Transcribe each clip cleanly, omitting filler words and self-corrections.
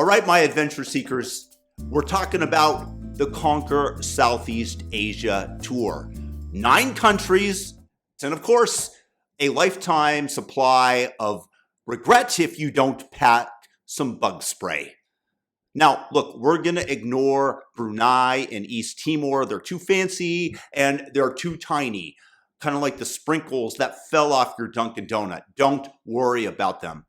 right, my adventure seekers, we're talking about the Conquer Southeast Asia tour. 9 countries, and of course, a lifetime supply of regret if you don't pack some bug spray. Now, look, we're going to ignore Brunei and East Timor. They're too fancy and they're too tiny, kind of like the sprinkles that fell off your Dunkin' Donut. Don't worry about them.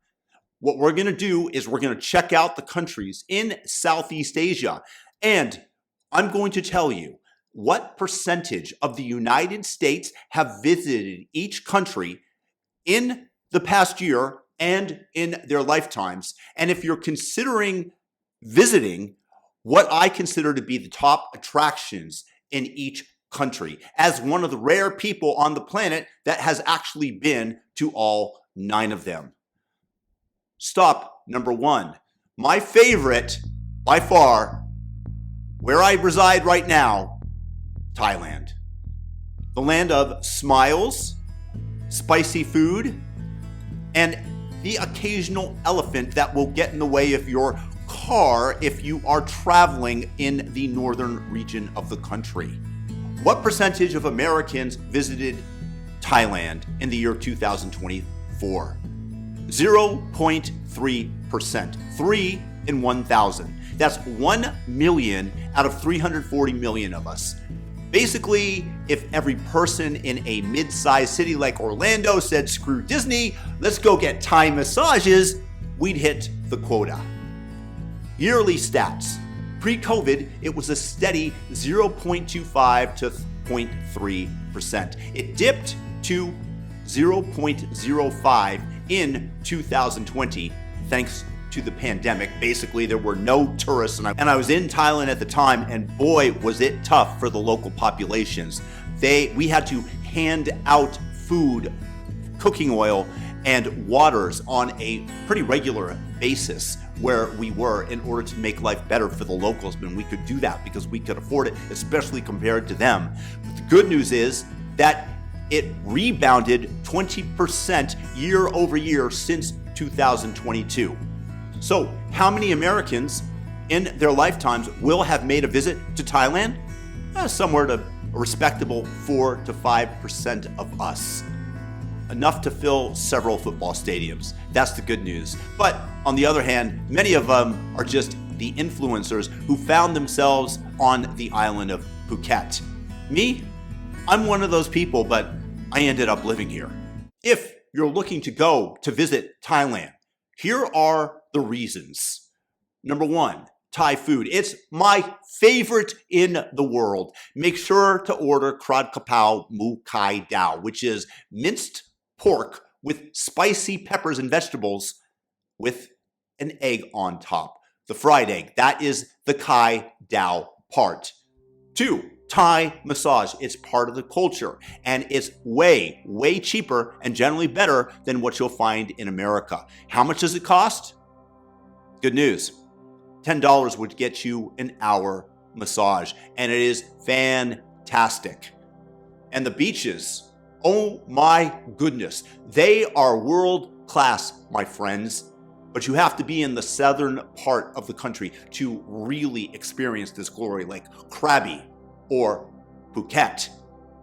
What we're going to do is we're going to check out the countries in Southeast Asia, and I'm going to tell you what percentage of the United States have visited each country in the past year and in their lifetimes. And if you're considering visiting, what I consider to be the top attractions in each country, as one of the rare people on the planet that has actually been to all 9 of them. Stop number 1. My favorite, by far, where I reside right now, Thailand. The land of smiles, spicy food, and the occasional elephant that will get in the way of your car if you are traveling in the northern region of the country. What percentage of Americans visited Thailand in the year 2024? 0.3%. 3 in 1,000. That's 1 million out of 340 million of us. Basically, if every person in a mid-sized city like Orlando said, screw Disney, let's go get Thai massages, we'd hit the quota. Yearly stats. Pre-COVID, it was a steady 0.25 to 0.3%. It dipped to 0.05 in 2020, thanks to the pandemic. Basically, there were no tourists, and I was in Thailand at the time, and boy, was it tough for the local populations. We had to hand out food, cooking oil, and waters on a pretty regular basis where we were in order to make life better for the locals. And we could do that because we could afford it, especially compared to them. But the good news is that it rebounded 20% year over year since 2022. So how many Americans in their lifetimes will have made a visit to Thailand? Somewhere to a respectable 4 to 5% of us. Enough to fill several football stadiums. That's the good news. But on the other hand, many of them are just the influencers who found themselves on the island of Phuket. Me, I'm one of those people, but I ended up living here. If you're looking to go to visit Thailand, here are the reasons. Number 1, Thai food. It's my favorite in the world. Make sure to order Krad Kapao Mu Kai Dao, which is minced pork with spicy peppers and vegetables with an egg on top. The fried egg, that is the Kai Dao part. 2, Thai massage. It's part of the culture, and it's way, way cheaper and generally better than what you'll find in America. How much does it cost? Good news. $10 would get you an hour massage, and it is fantastic. And the beaches, oh my goodness, they are world class, my friends. But you have to be in the southern part of the country to really experience this glory, like Krabi or Phuket.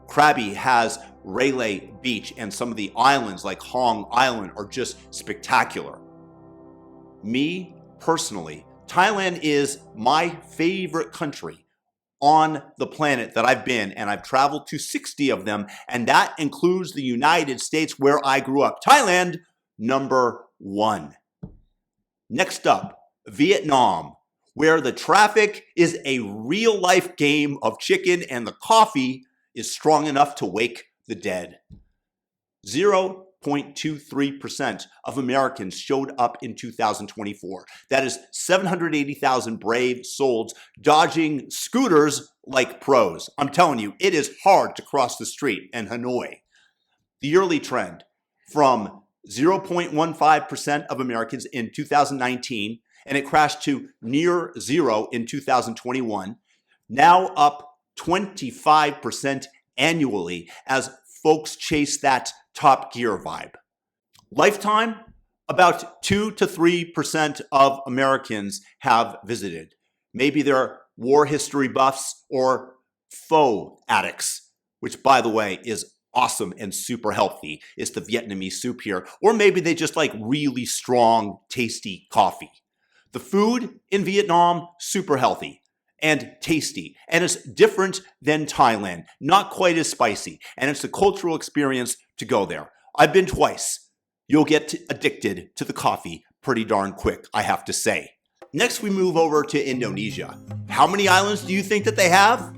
Krabi has Railay Beach, and some of the islands like Hong Island are just spectacular. Me, personally, Thailand is my favorite country on the planet that I've been, and I've traveled to 60 of them, and that includes the United States where I grew up. Thailand, number 1. Next up, Vietnam, where the traffic is a real-life game of chicken and the coffee is strong enough to wake the dead. 0.23% of Americans showed up in 2024. That is 780,000 brave souls dodging scooters like pros. I'm telling you, it is hard to cross the street in Hanoi. The yearly trend from 0.15% of Americans in 2019, and it crashed to near zero in 2021, now up 25% annually as folks chase that Top Gear vibe. Lifetime, About 2 to 3% of Americans have visited. Maybe they're war history buffs or pho addicts, which, by the way, is awesome and super healthy. It's the Vietnamese soup here. Or maybe they just like really strong, tasty coffee. The food in Vietnam, super healthy and tasty. And it's different than Thailand, not quite as spicy. And it's a cultural experience to go there. I've been twice. You'll get addicted to the coffee pretty darn quick, I have to say. Next, we move over to Indonesia. How many islands do you think that they have?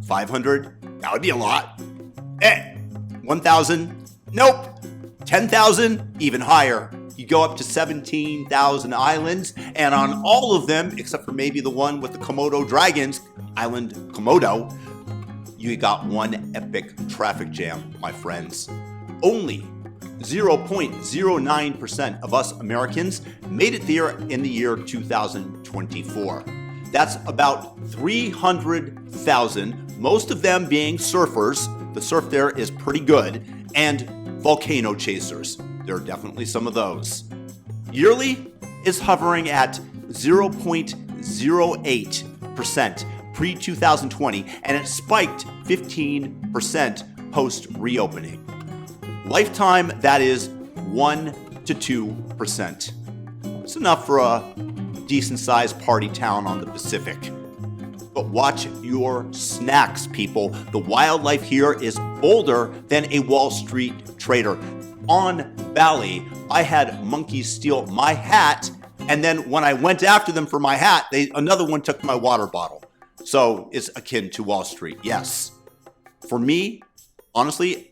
500? That would be a lot. 1,000? Nope. 10,000? Even higher. You go up to 17,000 islands, and on all of them, except for maybe the one with the Komodo dragons, Island Komodo, you got one epic traffic jam, my friends. Only 0.09% of us Americans made it there in the year 2024. That's about 300,000, most of them being surfers. The surf there is pretty good, and volcano chasers. There are definitely some of those. Yearly is hovering at 0.08% pre-2020, and it spiked 15% post-reopening. Lifetime, that is 1 to 2%. It's enough for a decent-sized party town on the Pacific. But watch your snacks, people. The wildlife here is bolder than a Wall Street trader. On Bali, I had monkeys steal my hat, and then when I went after them for my hat, another one took my water bottle. So it's akin to Wall Street, yes. For me, honestly,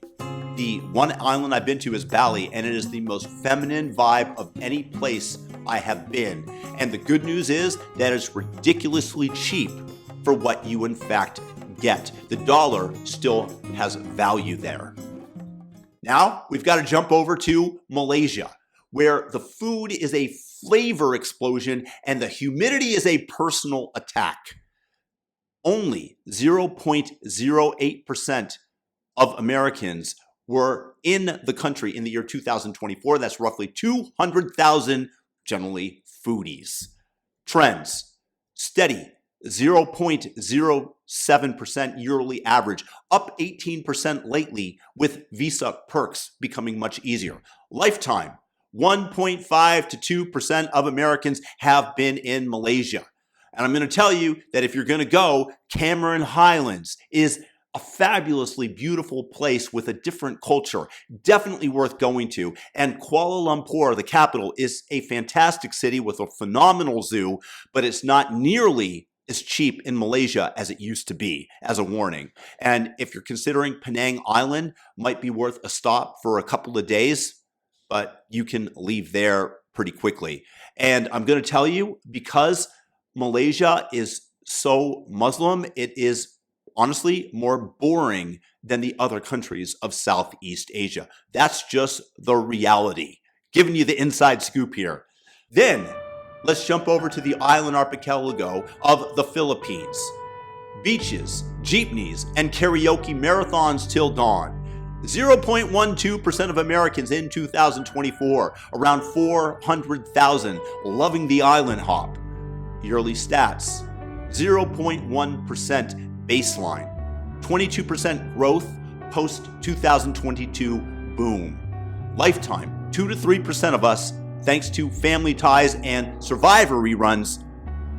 the one island I've been to is Bali, and it is the most feminine vibe of any place I have been. And the good news is that it's ridiculously cheap for what you in fact get. The dollar still has value there. Now we've got to jump over to Malaysia, where the food is a flavor explosion and the humidity is a personal attack. Only 0.08% of Americans were in the country in the year 2024. That's roughly 200,000, generally foodies. Trends, steady, 0.07% yearly average, up 18% lately with visa perks becoming much easier. Lifetime, 1.5 to 2% of Americans have been in Malaysia. And I'm going to tell you that if you're going to go, Cameron Highlands is a fabulously beautiful place with a different culture, definitely worth going to. And Kuala Lumpur, the capital, is a fantastic city with a phenomenal zoo, but it's not nearly as cheap in Malaysia as it used to be, as a warning. And if you're considering Penang Island, might be worth a stop for a couple of days, but you can leave there pretty quickly. And I'm going to tell you, because Malaysia is so Muslim, it is honestly more boring than the other countries of Southeast Asia. That's just the reality. Giving you the inside scoop here. Then let's jump over to the island archipelago of the Philippines. Beaches, jeepneys, and karaoke marathons till dawn. 0.12% of Americans in 2024, around 400,000 loving the island hop. Yearly stats, 0.1% baseline, 22% growth post-2022 boom. Lifetime, 2 to 3% of us, thanks to family ties and Survivor reruns,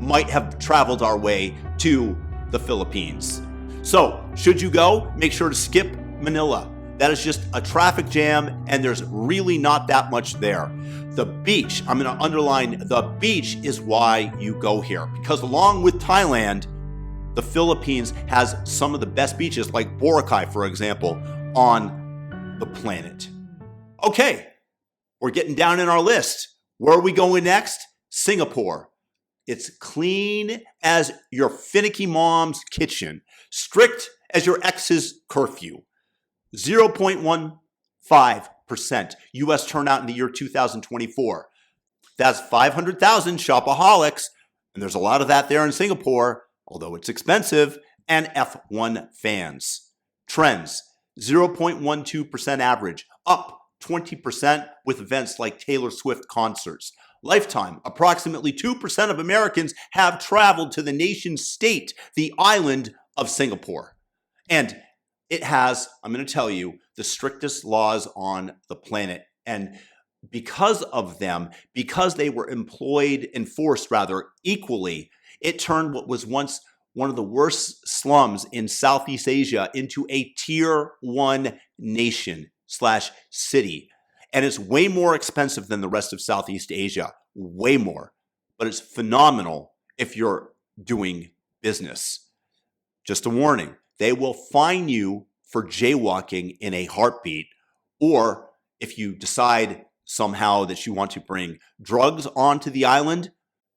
might have traveled our way to the Philippines. So, should you go, make sure to skip Manila. That is just a traffic jam, and there's really not that much there. The beach, I'm going to underline, the beach is why you go here, because along with Thailand, the Philippines has some of the best beaches, like Boracay, for example, on the planet. Okay, we're getting down in our list. Where are we going next? Singapore. It's clean as your finicky mom's kitchen, strict as your ex's curfew. 0.15% U.S. turnout in the year 2024. That's 500,000 shopaholics, and there's a lot of that there in Singapore, although it's expensive, and F1 fans. Trends, 0.12% average, up 20% with events like Taylor Swift concerts. Lifetime, approximately 2% of Americans have traveled to the nation state, the island of Singapore. And it has, I'm going to tell you, the strictest laws on the planet. And because of them, because they were enforced equally, it turned what was once one of the worst slums in Southeast Asia into a tier 1 nation/city. And it's way more expensive than the rest of Southeast Asia, way more. But it's phenomenal if you're doing business. Just a warning, they will fine you for jaywalking in a heartbeat, or if you decide somehow that you want to bring drugs onto the island,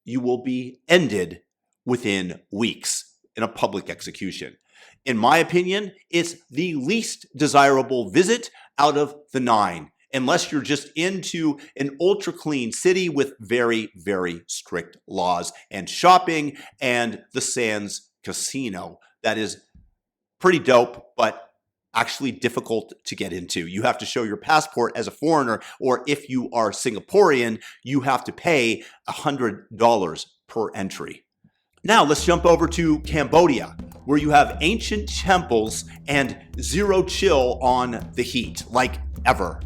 you will be ended within weeks in a public execution. In my opinion, it's the least desirable visit out of the 9, unless you're just into an ultra clean city with very, very strict laws and shopping and the Sands Casino. That is pretty dope, but actually difficult to get into. You have to show your passport as a foreigner, or if you are Singaporean, you have to pay $100 per entry. Now let's jump over to Cambodia, where you have ancient temples and zero chill on the heat, like ever.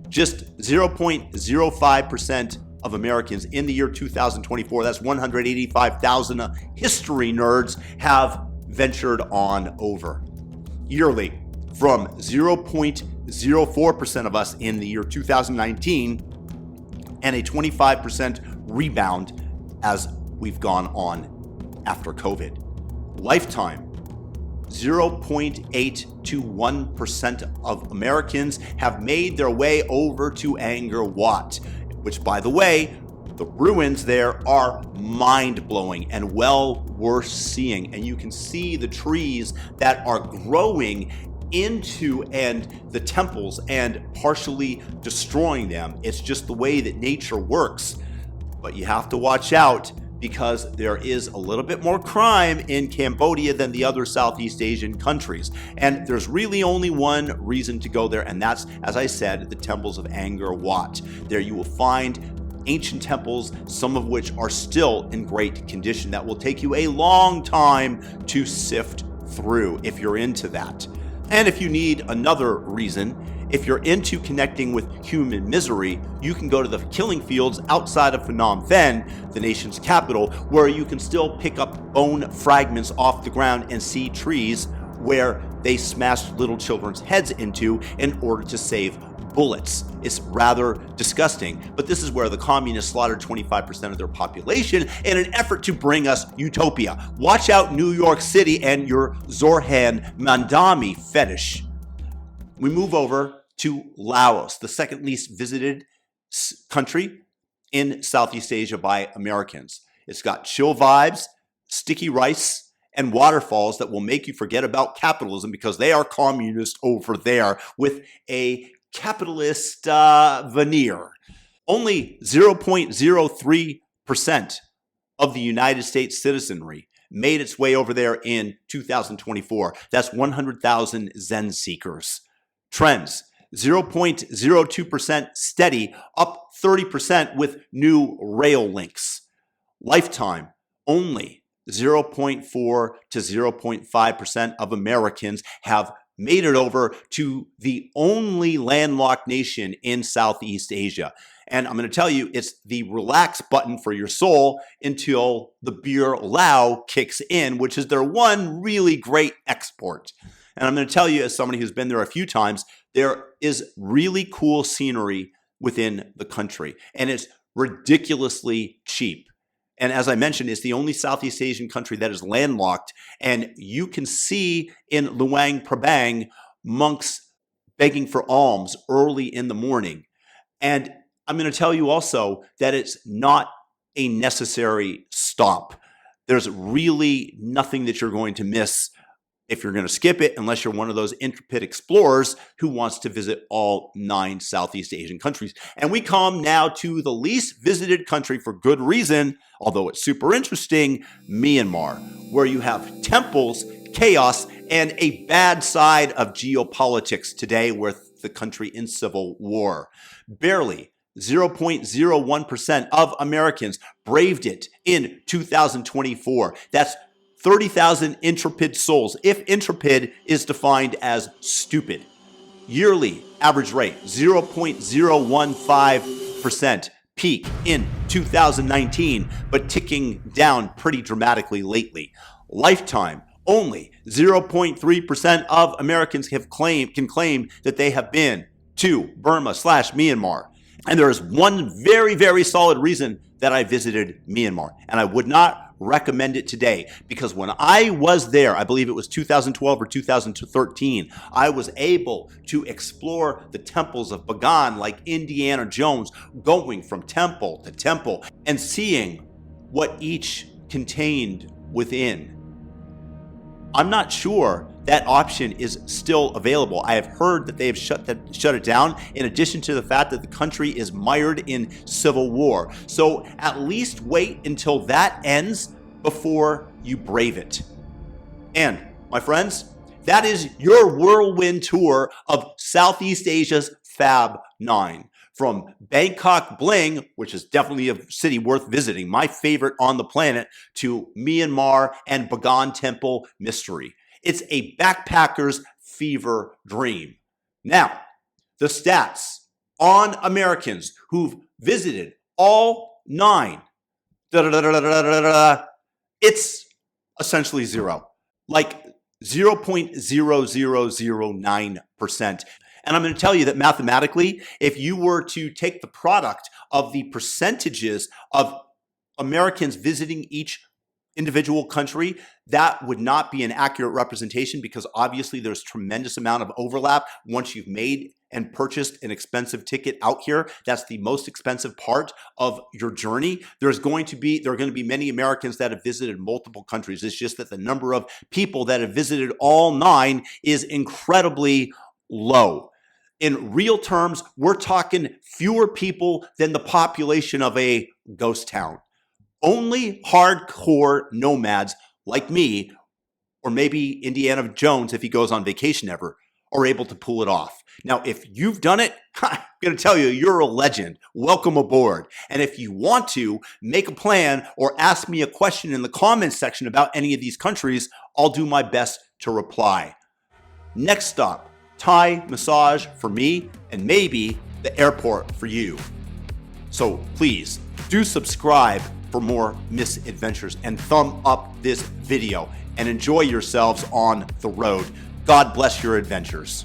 Just 0.05% of Americans in the year 2024, that's 185,000 history nerds, have ventured on over. Yearly, from 0.04% of us in the year 2019, and a 25% rebound as we've gone on after COVID. Lifetime, 0.8 to 1% of Americans have made their way over to Angkor Wat, which, by the way, the ruins there are mind-blowing and well worth seeing. And you can see the trees that are growing into and the temples and partially destroying them. It's just the way that nature works. But you have to watch out, because there is a little bit more crime in Cambodia than the other Southeast Asian countries. And there's really only one reason to go there, and that's, as I said, the temples of Angkor Wat. There you will find ancient temples, some of which are still in great condition, that will take you a long time to sift through if you're into that. And if you need another reason, if you're into connecting with human misery, you can go to the killing fields outside of Phnom Penh, the nation's capital, where you can still pick up bone fragments off the ground and see trees where they smashed little children's heads into in order to save bullets. It's rather disgusting, but this is where the communists slaughtered 25% of their population in an effort to bring us utopia. Watch out, New York City and your Zorhan Mandami fetish. We move over to Laos, the second least visited country in Southeast Asia by Americans. It's got chill vibes, sticky rice, and waterfalls that will make you forget about capitalism, because they are communist over there with a capitalist veneer. Only 0.03% of the United States citizenry made its way over there in 2024. That's 100,000 Zen seekers. Trends, 0.02% steady, up 30% with new rail links. Lifetime, only 0.4 to 0.5% of Americans have made it over to the only landlocked nation in Southeast Asia. And I'm going to tell you, it's the relax button for your soul until the beer Lao kicks in, which is their one really great export. And I'm going to tell you, as somebody who's been there a few times, there is really cool scenery within the country, and it's ridiculously cheap. And as I mentioned, it's the only Southeast Asian country that is landlocked. And you can see in Luang Prabang monks begging for alms early in the morning. And I'm going to tell you also that it's not a necessary stop. There's really nothing that you're going to miss if you're going to skip it, unless you're one of those intrepid explorers who wants to visit all 9 Southeast Asian countries. And we come now to the least visited country for good reason, although it's super interesting, Myanmar, where you have temples, chaos, and a bad side of geopolitics today with the country in civil war. Barely 0.01% of Americans braved it in 2024. That's 30,000 intrepid souls, if intrepid is defined as stupid. Yearly average rate, 0.015%. Peak in 2019, but ticking down pretty dramatically lately. Lifetime, only 0.3% of Americans can claim that they have been to Burma/Myanmar. And there is one very, very solid reason that I visited Myanmar, and I would not recommend it today, because when I was there, I believe it was 2012 or 2013, I was able to explore the temples of Bagan like Indiana Jones, going from temple to temple and seeing what each contained within. I'm not sure that option is still available. I have heard that they have shut it down, in addition to the fact that the country is mired in civil war. So at least wait until that ends before you brave it. And my friends, that is your whirlwind tour of Southeast Asia's Fab 9. From Bangkok Bling, which is definitely a city worth visiting, my favorite on the planet, to Myanmar and Bagan Temple mystery. It's a backpacker's fever dream. Now, the stats on Americans who've visited all 9. It's essentially zero, like 0.0009%. And I'm going to tell you that mathematically, if you were to take the product of the percentages of Americans visiting each individual country, that would not be an accurate representation, because obviously there's tremendous amount of overlap. Once you've made and purchased an expensive ticket out here, that's the most expensive part of your journey. There are going to be many Americans that have visited multiple countries. It's just that the number of people that have visited all 9 is incredibly low. In real terms, we're talking fewer people than the population of a ghost town. Only hardcore nomads like me, or maybe Indiana Jones if he goes on vacation ever, are able to pull it off. Now, if you've done it, I'm going to tell you, you're a legend. Welcome aboard. And if you want to make a plan or ask me a question in the comments section about any of these countries, I'll do my best to reply. Next stop, Thai massage for me, and maybe the airport for you. So please do subscribe for more misadventures, and thumb up this video, and enjoy yourselves on the road. God bless your adventures.